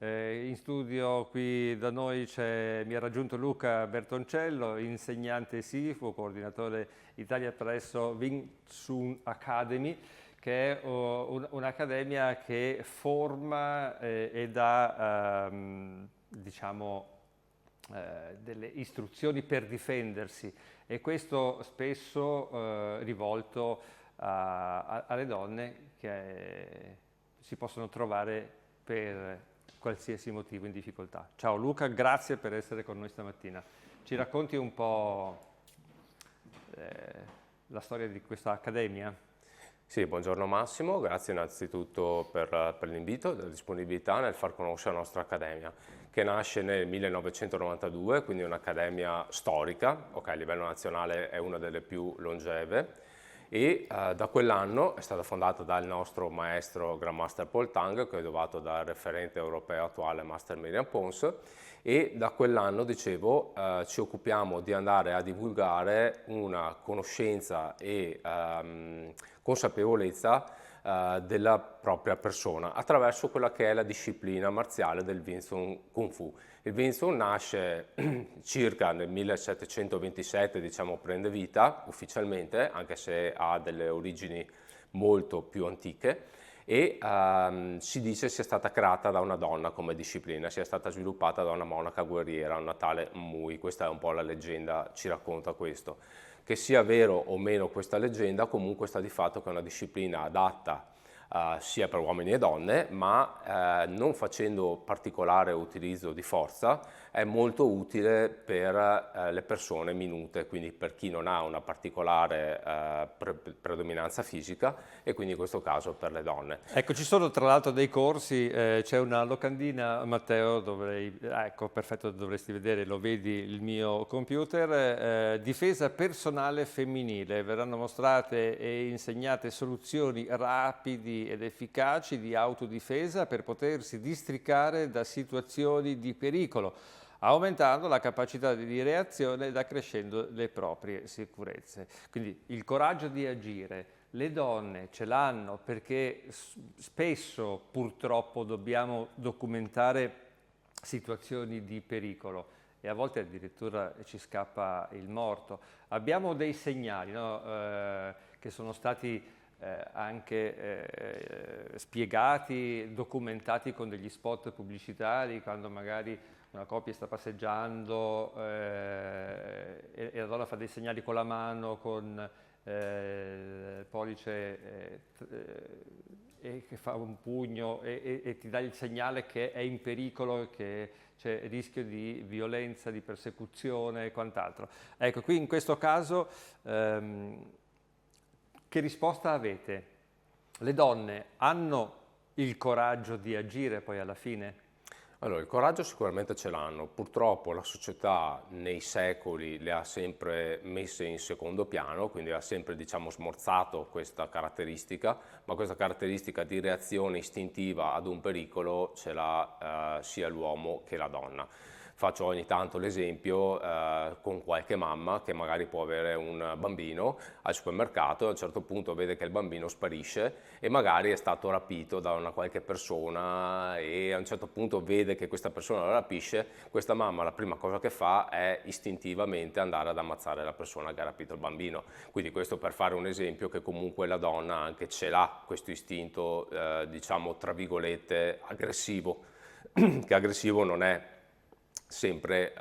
In studio qui da noi mi ha raggiunto Luca Bertoncello, insegnante SIFU, coordinatore Italia presso Wing Tsun Academy, che è un'accademia che forma e dà diciamo, delle istruzioni per difendersi, e questo spesso rivolto alle donne che si possono trovare per qualsiasi motivo in difficoltà. Ciao Luca, grazie per essere con noi stamattina. Ci racconti un po' la storia di questa accademia? Sì, buongiorno Massimo, grazie innanzitutto per l'invito e la disponibilità nel far conoscere la nostra accademia, che nasce nel 1992, quindi un'accademia storica, a livello nazionale è una delle più longeve, e da quell'anno è stata fondata dal nostro maestro Grandmaster Paul Tang, che è derivato dal referente europeo attuale Master Miriam Pons, e da quell'anno, dicevo, ci occupiamo di andare a divulgare una conoscenza e consapevolezza della propria persona attraverso quella che è la disciplina marziale del Wing Tsun Kung Fu. Il Wing Tsun nasce circa nel 1727, diciamo, prende vita ufficialmente, anche se ha delle origini molto più antiche, e si dice sia stata creata da una donna come disciplina, sia stata sviluppata da una monaca guerriera, una tale Mui. Questa è un po' la leggenda, ci racconta questo. Che sia vero o meno questa leggenda, comunque sta di fatto che è una disciplina adatta sia per uomini e donne, ma non facendo particolare utilizzo di forza, è molto utile per le persone minute, quindi per chi non ha una particolare predominanza fisica, e quindi in questo caso per le donne. Ecco, ci sono tra l'altro dei corsi, c'è una locandina, Matteo, ecco, perfetto, dovresti vedere, lo vedi il mio computer, difesa personale femminile, verranno mostrate e insegnate soluzioni rapidi ed efficaci di autodifesa per potersi districare da situazioni di pericolo, aumentando la capacità di reazione ed accrescendo le proprie sicurezze. Quindi il coraggio di agire. Le donne ce l'hanno perché spesso purtroppo dobbiamo documentare situazioni di pericolo e a volte addirittura ci scappa il morto. Abbiamo dei segnali, no? Che sono stati anche spiegati, documentati con degli spot pubblicitari, quando magari una coppia sta passeggiando e la donna fa dei segnali con la mano, con pollice e che fa un pugno e ti dà il segnale che è in pericolo, che c'è rischio di violenza, di persecuzione e quant'altro. Ecco, qui in questo caso che risposta avete? Le donne hanno il coraggio di agire poi alla fine? Allora, il coraggio sicuramente ce l'hanno, purtroppo la società nei secoli le ha sempre messe in secondo piano, quindi ha sempre, diciamo, smorzato questa caratteristica, ma questa caratteristica di reazione istintiva ad un pericolo ce l'ha sia l'uomo che la donna. Faccio ogni tanto l'esempio con qualche mamma che magari può avere un bambino al supermercato e a un certo punto vede che il bambino sparisce e magari è stato rapito da una qualche persona, e a un certo punto vede che questa persona la rapisce. Questa mamma la prima cosa che fa è istintivamente andare ad ammazzare la persona che ha rapito il bambino. Quindi questo per fare un esempio che comunque la donna anche ce l'ha questo istinto, diciamo tra virgolette, aggressivo, che aggressivo non è sempre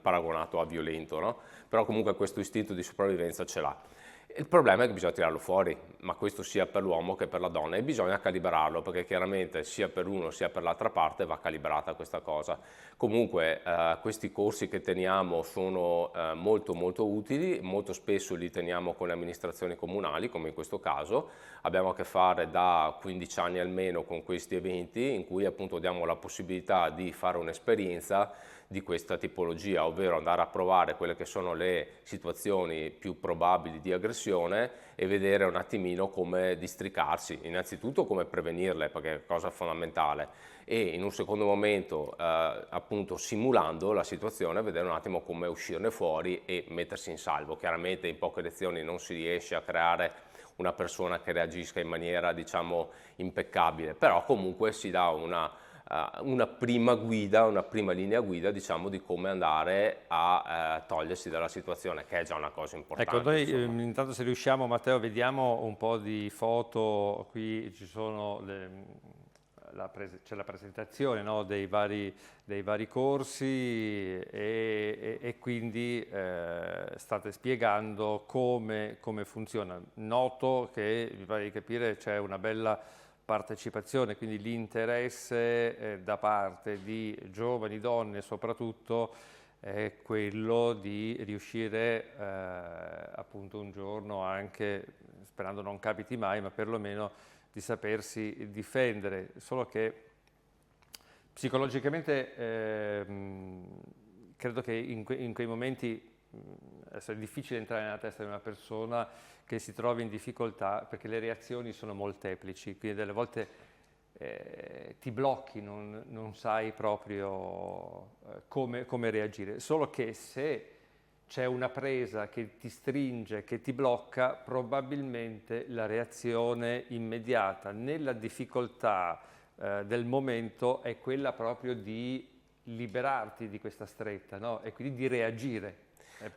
paragonato a violento, no? Però comunque questo istinto di sopravvivenza ce l'ha. Il problema è che bisogna tirarlo fuori, ma questo sia per l'uomo che per la donna, e bisogna calibrarlo, perché chiaramente sia per l'uno sia per l'altra parte va calibrata questa cosa. Comunque questi corsi che teniamo sono molto utili, molto spesso li teniamo con le amministrazioni comunali, come in questo caso. Abbiamo a che fare da 15 anni almeno con questi eventi in cui appunto diamo la possibilità di fare un'esperienza di questa tipologia, ovvero andare a provare quelle che sono le situazioni più probabili di aggressione e vedere un attimino come districarsi, innanzitutto come prevenirle, perché è cosa fondamentale, e in un secondo momento appunto simulando la situazione vedere un attimo come uscirne fuori e mettersi in salvo. Chiaramente in poche lezioni non si riesce a creare una persona che reagisca in maniera, diciamo, impeccabile, però comunque si dà una una prima guida, una prima linea guida, diciamo, di come andare a togliersi dalla situazione, che è già una cosa importante. Ecco, noi intanto se riusciamo, Matteo, vediamo un po' di foto, qui ci sono c'è la presentazione, no, dei vari corsi e quindi state spiegando come funziona. Noto che, mi pare di capire, c'è una bella partecipazione, quindi l'interesse da parte di giovani donne soprattutto è quello di riuscire appunto un giorno anche, sperando non capiti mai, ma perlomeno di sapersi difendere, solo che psicologicamente credo che in quei momenti è difficile entrare nella testa di una persona che si trovi in difficoltà, perché le reazioni sono molteplici, quindi delle volte ti blocchi, non sai proprio come reagire, solo che se c'è una presa che ti stringe, che ti blocca, probabilmente la reazione immediata nella difficoltà del momento è quella proprio di liberarti di questa stretta, no? E quindi di reagire.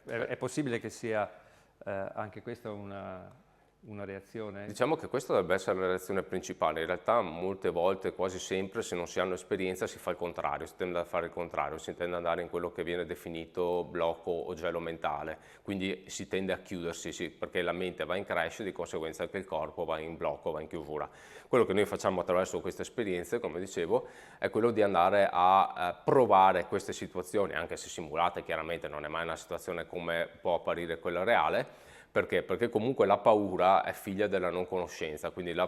È possibile che sia anche questa una reazione? Diciamo che questa dovrebbe essere la reazione principale. In realtà molte volte, quasi sempre, se non si hanno esperienza si fa il contrario, si tende a fare il contrario, si tende ad andare in quello che viene definito blocco o gelo mentale, quindi si tende a chiudersi, perché la mente va in crash, di conseguenza anche il corpo va in blocco, va in chiusura. Quello che noi facciamo attraverso queste esperienze, come dicevo, è quello di andare a provare queste situazioni, anche se simulate, chiaramente non è mai una situazione come può apparire quella reale. Perché? Perché comunque la paura è figlia della non conoscenza, quindi la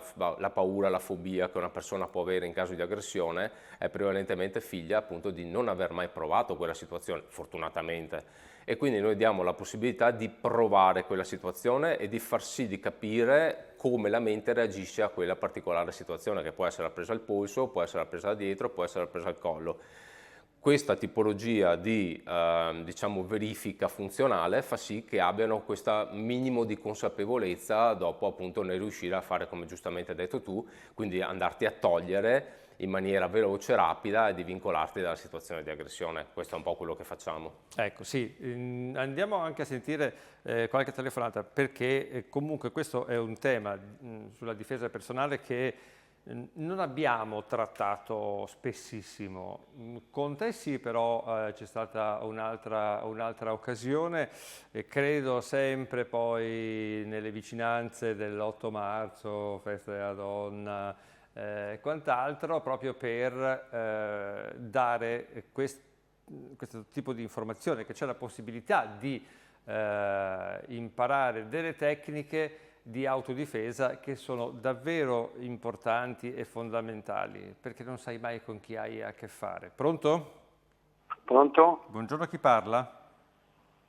paura, la fobia che una persona può avere in caso di aggressione è prevalentemente figlia appunto di non aver mai provato quella situazione, fortunatamente. E quindi noi diamo la possibilità di provare quella situazione e di far sì di capire come la mente reagisce a quella particolare situazione, che può essere la presa al polso, può essere la presa da dietro, può essere la presa al collo. Questa tipologia di diciamo, verifica funzionale fa sì che abbiano questo minimo di consapevolezza dopo appunto nel riuscire a fare come giustamente hai detto tu, quindi andarti a togliere in maniera veloce, rapida e di vincolarti dalla situazione di aggressione. Questo è un po' quello che facciamo. Ecco, sì, andiamo anche a sentire qualche telefonata, perché comunque questo è un tema sulla difesa personale che non abbiamo trattato spessissimo. Con te sì, però c'è stata un'altra occasione e credo sempre poi nelle vicinanze dell'8 marzo, festa della donna e quant'altro, proprio per dare questo tipo di informazione, che c'è la possibilità di imparare delle tecniche di autodifesa che sono davvero importanti e fondamentali, perché non sai mai con chi hai a che fare. Pronto? Pronto? Buongiorno, chi parla?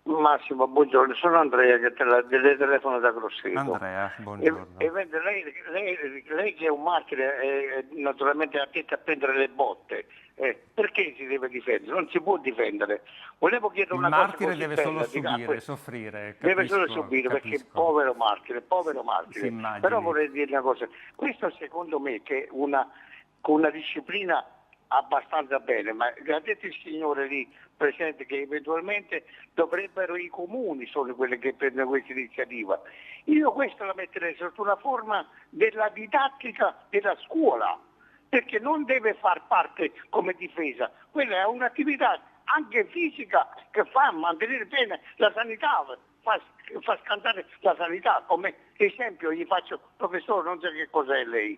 Massimo, buongiorno, sono Andrea che le telefono da Grosseto. Andrea, buongiorno. E vede, lei che è un martire, naturalmente è attento a prendere le botte. Perché si deve difendere? Non si può difendere. Volevo chiedere una cosa. Il martire deve solo subire, soffrire. Deve solo subire, perché povero martire. Però vorrei dire una cosa. Questo secondo me che con una disciplina abbastanza bene, ma ha detto il signore lì presente che eventualmente dovrebbero i comuni sono quelli che prendono questa iniziativa. Io questa la metterei sotto una forma della didattica della scuola, perché non deve far parte come difesa, quella è un'attività anche fisica che fa mantenere bene la sanità, fa scantare la sanità, come esempio gli faccio, professore, non so che cos'è lei,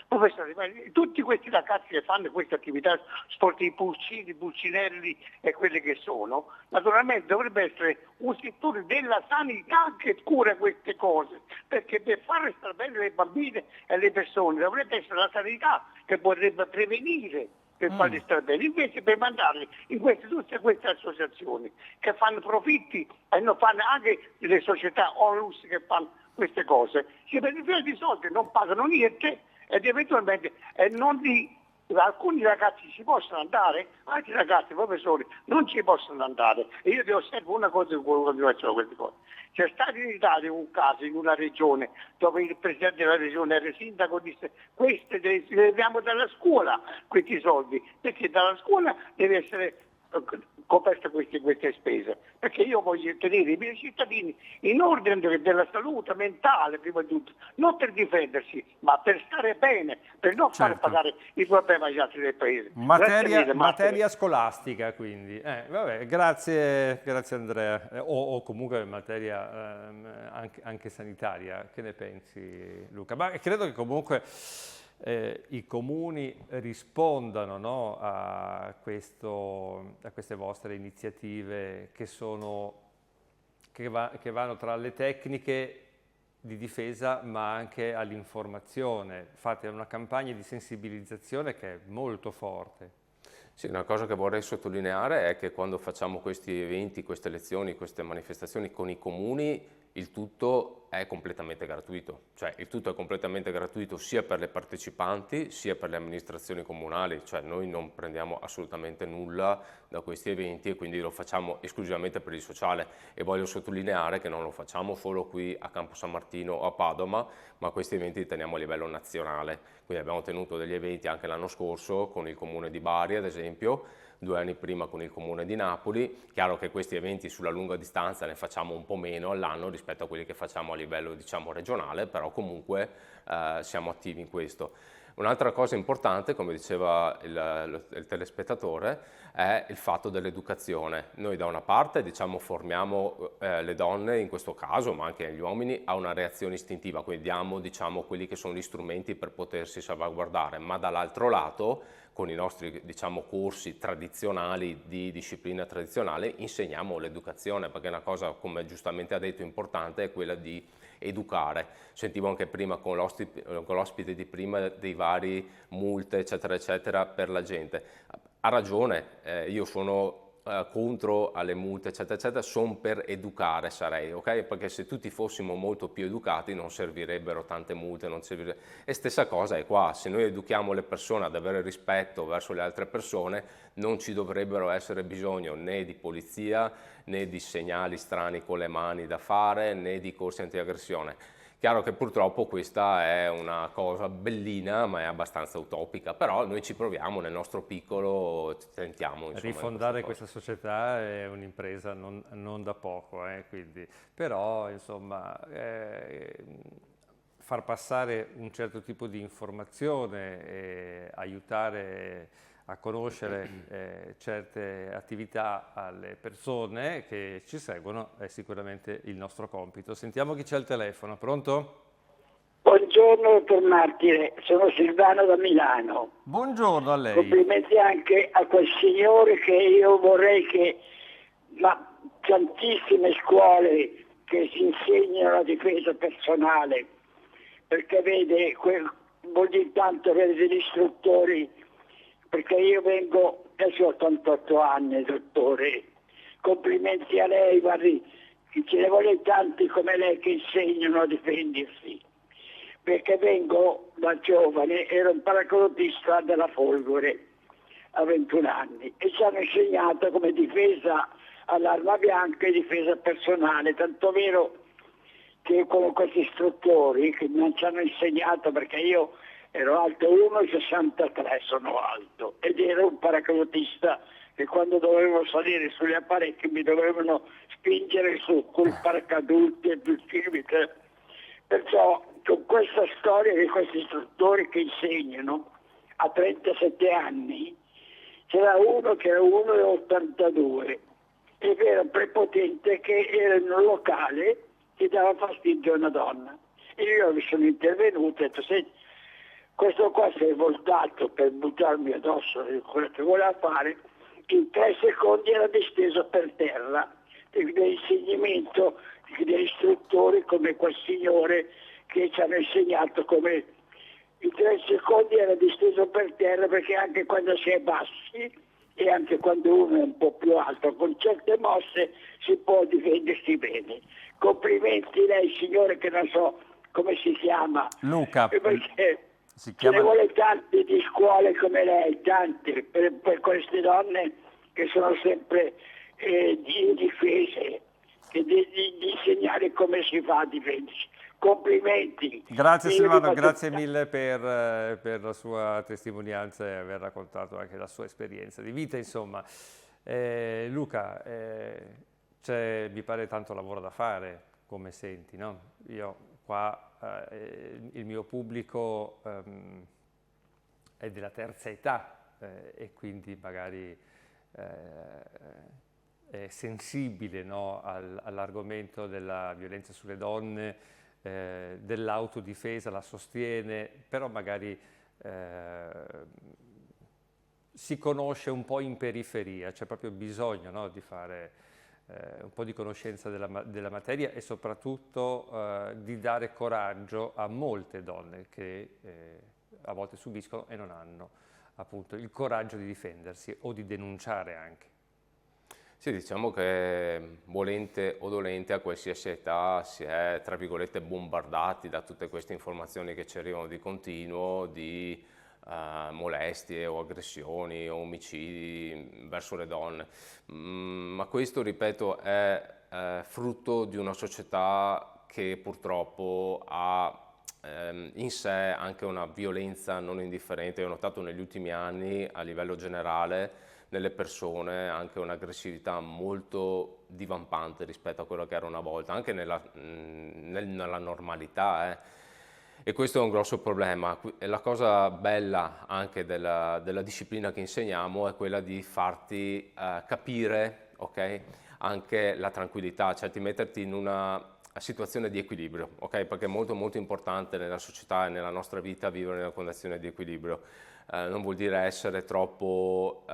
professore, tutti questi ragazzi che fanno queste attività sportive, i pulcini, i pulcinelli e quelli che sono, naturalmente dovrebbe essere un settore della sanità che cura queste cose, perché per far stare bene le bambine e le persone dovrebbe essere la sanità che potrebbe prevenire per farli stare bene, invece per mandarli in tutte queste associazioni che fanno profitti e non fanno anche le società onlus che fanno queste cose, si prendono di soldi, non pagano niente ed eventualmente non li alcuni ragazzi ci possono andare, altri ragazzi, professori, non ci possono andare. E io ti osservo una cosa in continuazione a queste cose. C'è stato in Italia un caso in una regione dove il presidente della regione era il sindaco, disse queste li leviamo dalla scuola questi soldi, perché dalla scuola deve essere coperte queste spese, perché io voglio tenere i miei cittadini in ordine della salute mentale prima di tutto, non per difendersi, ma per stare bene, per non far pagare i problemi agli altri del paese. Materia scolastica, quindi. Vabbè, grazie Andrea, o comunque materia anche sanitaria. Che ne pensi, Luca? Ma credo che comunque i comuni rispondano, no, a queste vostre iniziative che vanno tra le tecniche di difesa ma anche all'informazione. Fate una campagna di sensibilizzazione che è molto forte. Sì, una cosa che vorrei sottolineare è che quando facciamo questi eventi, queste lezioni, queste manifestazioni con i comuni, il tutto è completamente gratuito, cioè il tutto è completamente gratuito sia per le partecipanti sia per le amministrazioni comunali, cioè noi non prendiamo assolutamente nulla da questi eventi e quindi lo facciamo esclusivamente per il sociale, e voglio sottolineare che non lo facciamo solo qui a Campo San Martino o a Padova, ma questi eventi li teniamo a livello nazionale, quindi abbiamo tenuto degli eventi anche l'anno scorso con il comune di Bari ad esempio, 2 anni prima con il comune di Napoli. Chiaro che questi eventi sulla lunga distanza ne facciamo un po' meno all'anno rispetto a quelli che facciamo a livello, diciamo, regionale, però comunque siamo attivi in questo. Un'altra cosa importante, come diceva il telespettatore, è il fatto dell'educazione. Noi da una parte, diciamo, formiamo le donne, in questo caso, ma anche gli uomini, a una reazione istintiva, quindi diamo, diciamo, quelli che sono gli strumenti per potersi salvaguardare, ma dall'altro lato, con i nostri, diciamo, corsi tradizionali di disciplina tradizionale, insegniamo l'educazione, perché una cosa, come giustamente ha detto, importante è quella di educare. Sentivo anche prima con l'ospite di prima dei vari multe, eccetera, eccetera, per la gente. Ha ragione, io sono contro alle multe, eccetera, eccetera, sono per educare sarei, ok? Perché se tutti fossimo molto più educati non servirebbero tante multe, E stessa cosa è qua, se noi educhiamo le persone ad avere rispetto verso le altre persone, non ci dovrebbero essere bisogno né di polizia, né di segnali strani con le mani da fare, né di corsi antiaggressione. Chiaro che purtroppo questa è una cosa bellina, ma è abbastanza utopica, però noi ci proviamo nel nostro piccolo, tentiamo. Insomma, rifondare questa società è un'impresa non da poco, quindi. Però insomma far passare un certo tipo di informazione e aiutare a conoscere certe attività alle persone che ci seguono è sicuramente il nostro compito. Sentiamo chi c'è al telefono. Pronto? Buongiorno dottor Martire, sono Silvano da Milano. Buongiorno a lei. Complimenti anche a quel signore che io vorrei che tantissime scuole che si insegnano la difesa personale, perché vede, vuol dire tanto avere degli istruttori, perché io vengo, adesso ho 88 anni, dottore, complimenti a lei, guardi, ce ne vuole tanti come lei che insegnano a difendersi, perché vengo da giovane, ero un paracadutista della Folgore a 21 anni e ci hanno insegnato come difesa all'arma bianca e difesa personale, tanto vero che con questi istruttori che non ci hanno insegnato, perché io ero alto 1,63, sono alto, ed ero un paracadutista che quando dovevo salire sugli apparecchi mi dovevano spingere su col paracadute e più civile. Perciò con questa storia di questi istruttori che insegnano a 37 anni, c'era uno che era 1,82, ed era prepotente, che era in un locale che dava fastidio a una donna. E io mi sono intervenuto e ho detto: senti, questo qua si è voltato per buttarmi addosso quello che voleva fare, in 3 secondi era disteso per terra, dell'insegnamento degli istruttori come quel signore che ci hanno insegnato come in 3 secondi era disteso per terra, perché anche quando si è bassi e anche quando uno è un po' più alto, con certe mosse si può difendersi bene. Complimenti lei, signore, che non so come si chiama. Luca. Perché Si Ce ne chiama... vuole tante di scuole come lei, tante, per queste donne che sono sempre indifese, di insegnare come si fa a difendersi. Complimenti. Grazie Io vi Silvano, faccio- grazie mille per la sua testimonianza e aver raccontato anche la sua esperienza di vita, insomma. Luca, mi pare tanto lavoro da fare, come senti, no? Io qua, il mio pubblico è della terza età e quindi magari è sensibile, no, all'argomento della violenza sulle donne, dell'autodifesa, la sostiene, però magari si conosce un po' in periferia, c'è proprio bisogno, no, di fare un po' di conoscenza della materia e soprattutto di dare coraggio a molte donne che a volte subiscono e non hanno appunto il coraggio di difendersi o di denunciare anche. Sì, diciamo che volente o dolente a qualsiasi età si è, tra virgolette, bombardati da tutte queste informazioni che ci arrivano di continuo, di molestie o aggressioni o omicidi verso le donne. Ma questo, ripeto, è frutto di una società che purtroppo ha in sé anche una violenza non indifferente. Ho notato negli ultimi anni a livello generale nelle persone anche un'aggressività molto divampante rispetto a quello che era una volta, anche nella normalità. E questo è un grosso problema. E la cosa bella anche della disciplina che insegniamo è quella di farti capire, ok, anche la tranquillità, cioè di metterti in una situazione di equilibrio, ok? Perché è molto molto importante nella società e nella nostra vita vivere in una condizione di equilibrio. Non vuol dire essere troppo,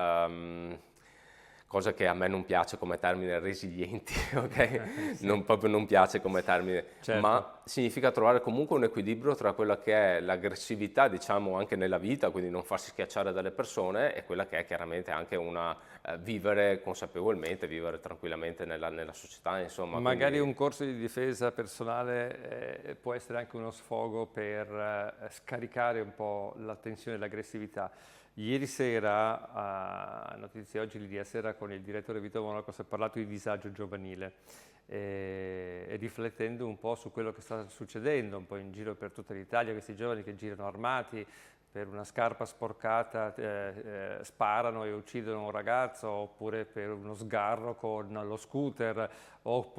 cosa che a me non piace come termine, resilienti, ok? Sì. Proprio non piace come termine, Certo. ma significa trovare comunque un equilibrio tra quella che è l'aggressività, diciamo, anche nella vita, quindi non farsi schiacciare dalle persone, e quella che è chiaramente anche una vivere consapevolmente, vivere tranquillamente nella società, insomma. Magari Quindi... un corso di difesa personale può essere anche uno sfogo per scaricare un po' la tensione e l'aggressività. Ieri sera, a Notizie Oggi, ieri sera, con il direttore Vito Monaco si è parlato di disagio giovanile e riflettendo un po' su quello che sta succedendo un po' in giro per tutta l'Italia, questi giovani che girano armati, per una scarpa sporcata sparano e uccidono un ragazzo, oppure per uno sgarro con lo scooter o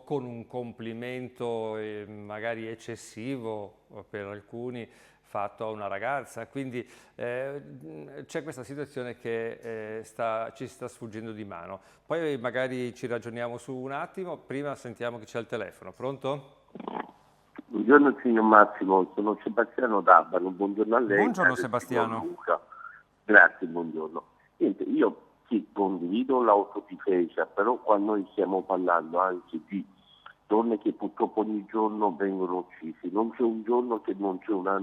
con un complimento magari eccessivo per alcuni fatto a una ragazza. Quindi c'è questa situazione che ci sta sfuggendo di mano. Poi magari ci ragioniamo su un attimo, prima sentiamo chi c'è al telefono. Pronto? Buongiorno signor Massimo, sono Sebastiano D'Abano, buongiorno a lei. Buongiorno Sebastiano. Luca. Grazie, buongiorno. Niente, io sì, condivido l'autodifesa, però qua noi stiamo parlando anche di donne che purtroppo ogni giorno vengono uccise. Non c'è un giorno che non c'è una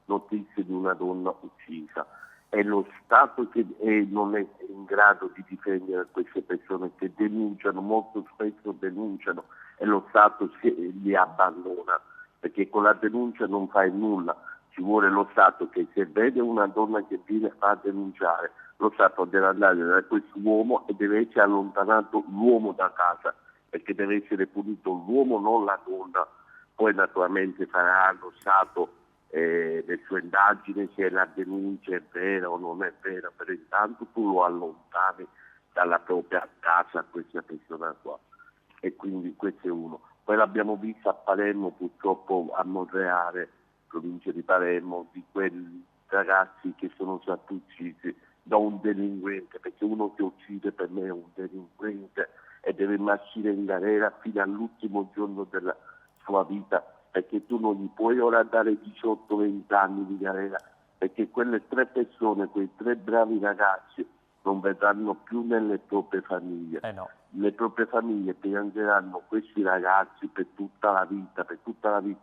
notizia di una donna uccisa. È lo Stato che non è in grado di difendere queste persone che denunciano, molto spesso denunciano, e lo Stato li abbandona, perché con la denuncia non fai nulla. Ci vuole lo Stato che, se vede una donna che viene a denunciare, lo Stato deve andare da questo uomo e deve essere allontanato l'uomo da casa, perché deve essere punito l'uomo, non la donna. Poi naturalmente farà lo Stato le sue indagini, se la denuncia è vera o non è vera, però intanto tu lo allontani dalla propria casa, questa persona qua. E quindi questo è uno. Poi l'abbiamo visto a Palermo, purtroppo a Monreale, provincia di Palermo, di quei ragazzi che sono stati uccisi da un delinquente, perché uno che uccide per me è un delinquente e deve marcire in galera fino all'ultimo giorno della sua vita, perché tu non gli puoi ora dare 18-20 anni di galera, perché quelle 3 persone, quei 3 bravi ragazzi non vedranno più nelle proprie famiglie. No. Le proprie famiglie piangeranno questi ragazzi per tutta la vita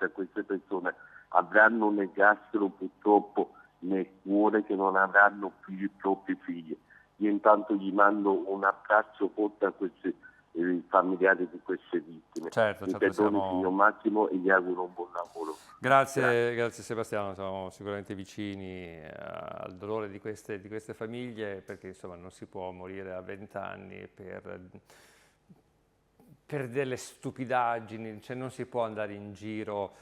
queste persone avranno un ergastolo purtroppo nel cuore, che non avranno più i propri figli. Io intanto gli mando un abbraccio forte a questi i familiari di queste vittime. Certo, Mi certo, perdoni signor Massimo e gli auguro un buon lavoro. Grazie Sebastiano, siamo sicuramente vicini al dolore di queste famiglie, perché insomma non si può morire a 20 anni per delle stupidaggini, cioè non si può andare in giro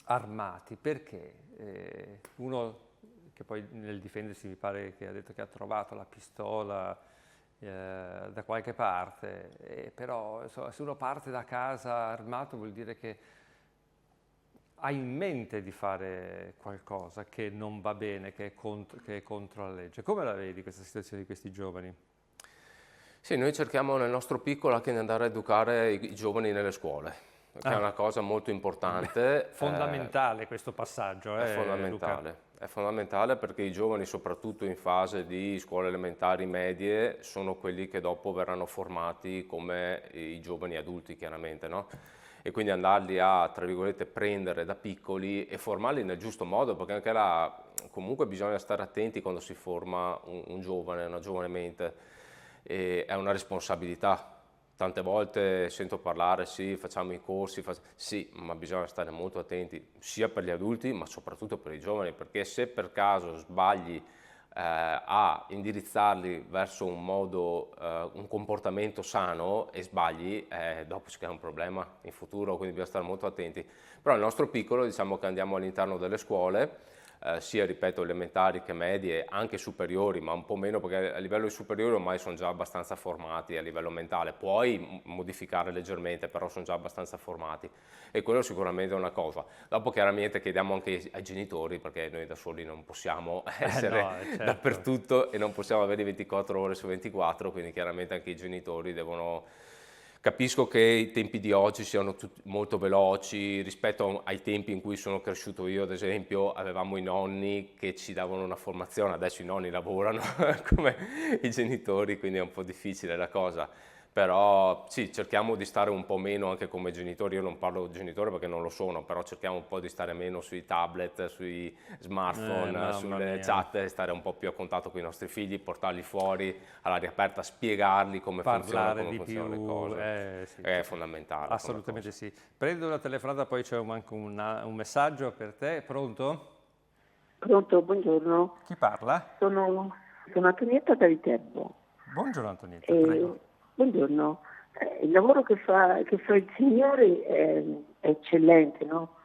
armati, perché uno che poi nel difendersi mi pare che ha detto che ha trovato la pistola da qualche parte, però insomma, se uno parte da casa armato vuol dire che ha in mente di fare qualcosa che non va bene, che è contro la legge. Come la vedi questa situazione di questi giovani? Sì, noi cerchiamo nel nostro piccolo anche di andare a educare i giovani nelle scuole, che è una cosa molto importante. Fondamentale questo passaggio, è fondamentale. Luca. È fondamentale perché i giovani, soprattutto in fase di scuole elementari medie, sono quelli che dopo verranno formati come i giovani adulti, chiaramente, no? E quindi andarli a, tra virgolette, prendere da piccoli e formarli nel giusto modo, perché anche là comunque bisogna stare attenti quando si forma un giovane, una giovane mente, e è una responsabilità. Tante volte sento parlare, sì, facciamo i corsi, sì, ma bisogna stare molto attenti, sia per gli adulti, ma soprattutto per i giovani, perché se per caso sbagli a indirizzarli verso un modo, un comportamento sano e sbagli, dopo si crea un problema in futuro, quindi bisogna stare molto attenti. Però il nostro piccolo, diciamo che andiamo all'interno delle scuole, sia, ripeto, elementari che medie, anche superiori, ma un po' meno perché a livello superiore ormai sono già abbastanza formati a livello mentale, puoi modificare leggermente, però sono già abbastanza formati e quello sicuramente è una cosa. Dopo chiaramente chiediamo anche ai genitori, perché noi da soli non possiamo essere certo. dappertutto e non possiamo avere 24 ore su 24, quindi chiaramente anche i genitori devono... Capisco che i tempi di oggi siano molto veloci rispetto ai tempi in cui sono cresciuto io, ad esempio avevamo i nonni che ci davano una formazione, adesso i nonni lavorano come i genitori, quindi è un po' difficile la cosa. Però sì, cerchiamo di stare un po' meno anche come genitori, io non parlo genitore perché non lo sono, però cerchiamo un po' di stare meno sui tablet, sui smartphone, sulle chat, stare un po' più a contatto con i nostri figli, portarli fuori all'aria aperta, spiegarli come funzionano le cose. Sì, è fondamentale. Assolutamente sì. Prendo una telefonata, poi c'è anche un messaggio per te. Pronto? Pronto, buongiorno. Chi parla? Sono Antonietta da Viterbo. Buongiorno Antonietta, prego. Buongiorno. Il lavoro che fa il Signore è eccellente, no?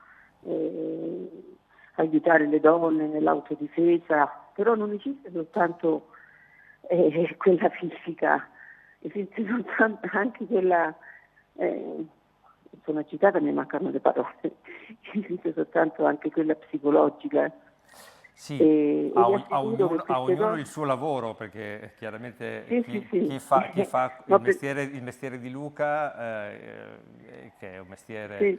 Aiutare le donne nell'autodifesa, però non esiste soltanto quella fisica, esiste soltanto anche quella, sono agitata, mi mancano le parole, esiste soltanto anche quella psicologica. Sì, a ognuno il suo lavoro, perché chiaramente chi fa il mestiere di Luca, che è un mestiere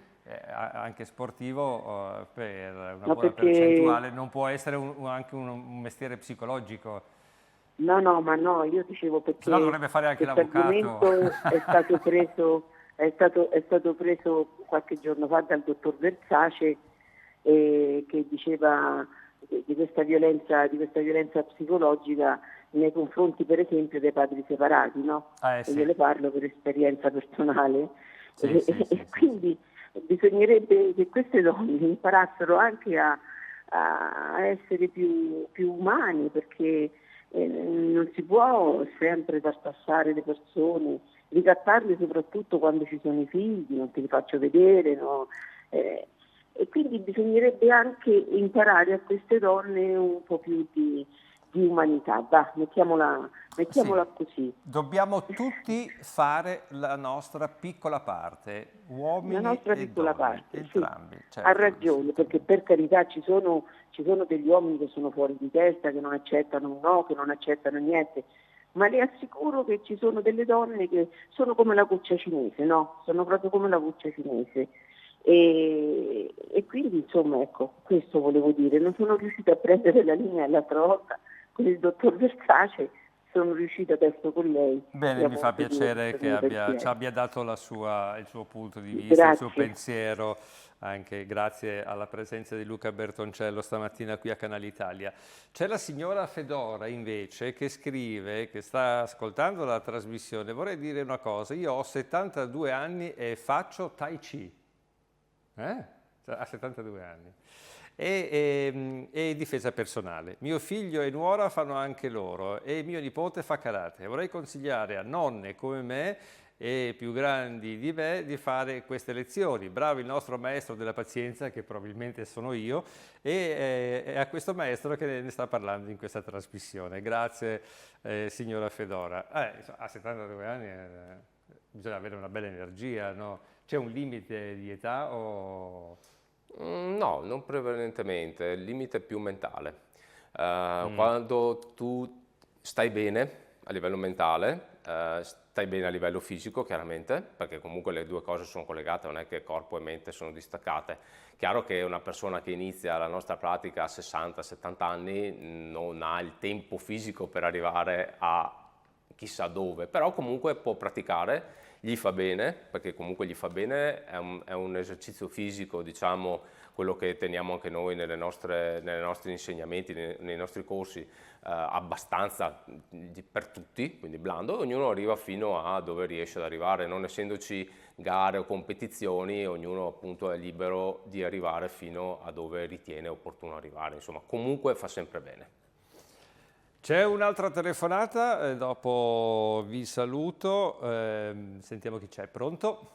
anche sportivo, per una buona percentuale, non può essere anche un mestiere psicologico. No, io dicevo perché se no dovrebbe fare anche l'avvocato. è stato preso qualche giorno fa dal dottor Versace, che diceva di questa violenza psicologica nei confronti per esempio dei padri separati, no? Sì. Io le parlo per esperienza personale quindi bisognerebbe che queste donne imparassero anche a essere più umani, perché non si può sempre tartassare le persone, ricattarle soprattutto quando ci sono i figli, non te li faccio vedere, no? E quindi bisognerebbe anche imparare a queste donne un po' più di umanità, mettiamola così. Dobbiamo tutti fare la nostra piccola parte, uomini e donne, entrambi. Sì. Certo. Ha ragione, perché per carità ci sono degli uomini che sono fuori di testa, che non accettano un no, che non accettano niente, ma le assicuro che ci sono delle donne che sono come la cuccia cinese, no? Sono proprio come la cuccia cinese. E quindi insomma, ecco, questo volevo dire. Non sono riuscita a prendere la linea l'altra volta con il dottor Versace, sono riuscita adesso con lei. Bene, mi fa piacere che ci abbia dato il suo punto di vista, il suo pensiero, anche grazie alla presenza di Luca Bertoncello stamattina qui a Canale Italia. C'è la signora Fedora invece che scrive, che sta ascoltando la trasmissione. Vorrei dire una cosa, io ho 72 anni e faccio Tai Chi. Ha 72 anni. E difesa personale. Mio figlio e nuora fanno anche loro e mio nipote fa karate. Vorrei consigliare a nonne come me e più grandi di me di fare queste lezioni. Bravo il nostro maestro della pazienza, che probabilmente sono io, e a questo maestro che ne sta parlando in questa trasmissione. Grazie signora Fedora. A 72 anni bisogna avere una bella energia, no? C'è un limite di età o... No, non prevalentemente, il limite è più mentale. Quando tu stai bene a livello mentale, stai bene a livello fisico chiaramente, perché comunque le due cose sono collegate, non è che corpo e mente sono distaccate. Chiaro che una persona che inizia la nostra pratica a 60-70 anni non ha il tempo fisico per arrivare a chissà dove, però comunque può praticare. Gli fa bene, perché comunque gli fa bene, è un esercizio fisico, diciamo, quello che teniamo anche noi nei nostri insegnamenti, nei nostri corsi, abbastanza per tutti, quindi blando, ognuno arriva fino a dove riesce ad arrivare, non essendoci gare o competizioni, ognuno appunto è libero di arrivare fino a dove ritiene opportuno arrivare, insomma, comunque fa sempre bene. C'è un'altra telefonata, dopo vi saluto, sentiamo chi c'è. Pronto?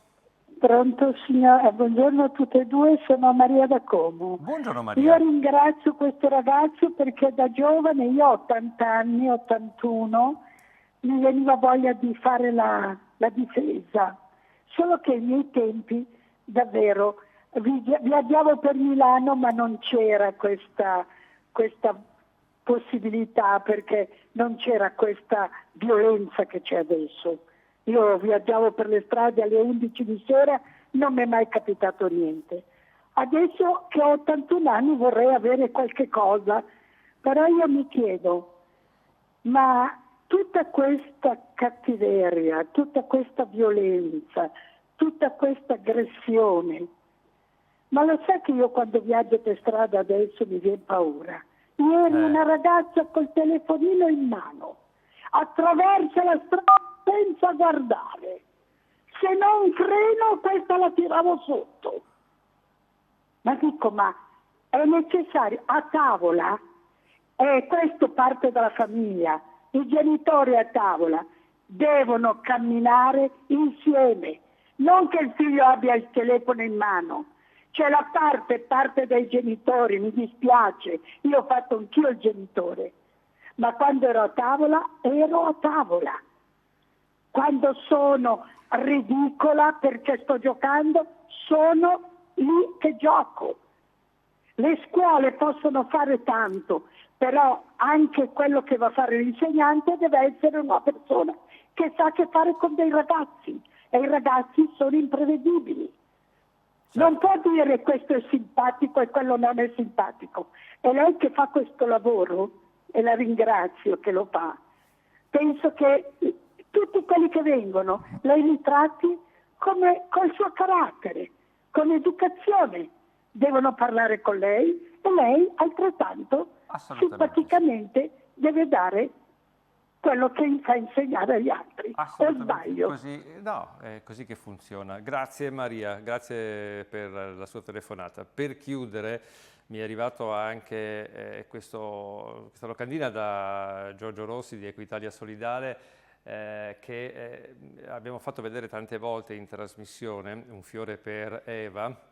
Pronto signora, buongiorno a tutte e due, sono Maria da Como. Buongiorno Maria. Io ringrazio questo ragazzo perché da giovane, io ho 80 anni, 81, mi veniva voglia di fare la difesa, solo che ai miei tempi davvero viaggiavo per Milano ma non c'era questa possibilità, perché non c'era questa violenza che c'è adesso. Io viaggiavo per le strade alle 11 di sera, non mi è mai capitato niente. Adesso che ho 81 anni vorrei avere qualche cosa, però io mi chiedo, ma tutta questa cattiveria, tutta questa violenza, tutta questa aggressione, ma lo sai che io quando viaggio per strada adesso mi viene paura? Ieri una ragazza col telefonino in mano attraversa la strada senza guardare. Se non freno questa la tiravo sotto. Ma dico, ma è necessario a tavola? Questo parte dalla famiglia. I genitori a tavola devono camminare insieme, non che il figlio abbia il telefono in mano. C'è la parte dei genitori, mi dispiace, io ho fatto anch'io il genitore, ma quando ero a tavola, ero a tavola. Quando sono ridicola perché sto giocando, sono lì che gioco. Le scuole possono fare tanto, però anche quello che va a fare l'insegnante deve essere una persona che sa che fare con dei ragazzi, e i ragazzi sono imprevedibili. Non può dire questo è simpatico e quello non è simpatico. E lei che fa questo lavoro, e la ringrazio che lo fa, penso che tutti quelli che vengono lei li tratti come col suo carattere, con educazione. Devono parlare con lei e lei altrettanto simpaticamente deve dare quello che fa insegnare agli altri. O sbaglio? Così, no, è così che funziona. Grazie Maria, grazie per la sua telefonata. Per chiudere, mi è arrivato anche questa locandina da Giorgio Rossi di Equitalia Solidale, che abbiamo fatto vedere tante volte in trasmissione, un fiore per Eva,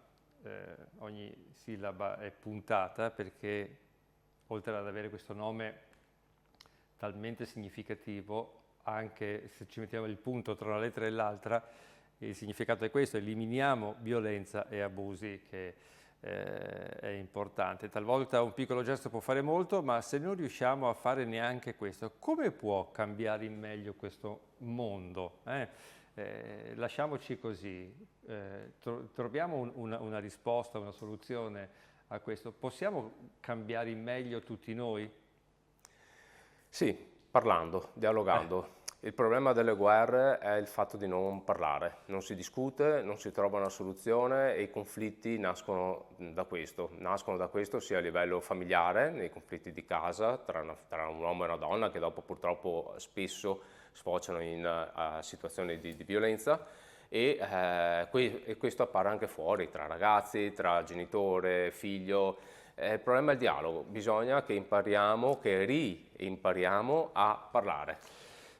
ogni sillaba è puntata perché oltre ad avere questo nome talmente significativo, anche se ci mettiamo il punto tra una lettera e l'altra, il significato è questo: eliminiamo violenza e abusi, che è importante. Talvolta un piccolo gesto può fare molto, ma se non riusciamo a fare neanche questo, come può cambiare in meglio questo mondo? Lasciamoci così, troviamo una risposta, una soluzione a questo. Possiamo cambiare in meglio tutti noi? Sì, Parlando, dialogando. Il problema delle guerre è il fatto di non parlare, non si discute, non si trova una soluzione e i conflitti nascono da questo sia a livello familiare, nei conflitti di casa tra un uomo e una donna che dopo purtroppo spesso sfociano in situazioni di violenza e questo appare anche fuori tra ragazzi, tra genitore, figlio. Il problema è il dialogo, bisogna che reimpariamo a parlare.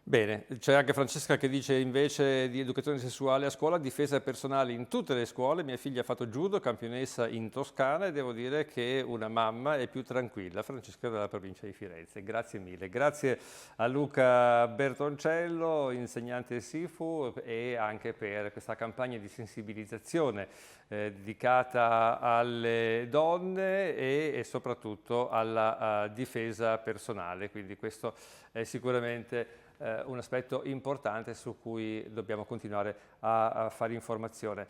Bene, c'è anche Francesca che dice invece di educazione sessuale a scuola, difesa personale in tutte le scuole. Mia figlia ha fatto judo, campionessa in Toscana e devo dire che una mamma è più tranquilla. Francesca della provincia di Firenze. Grazie mille. Grazie a Luca Bertoncello, insegnante SIFU, e anche per questa campagna di sensibilizzazione dedicata alle donne e soprattutto alla difesa personale. Quindi questo è sicuramente un aspetto importante su cui dobbiamo continuare a fare informazione.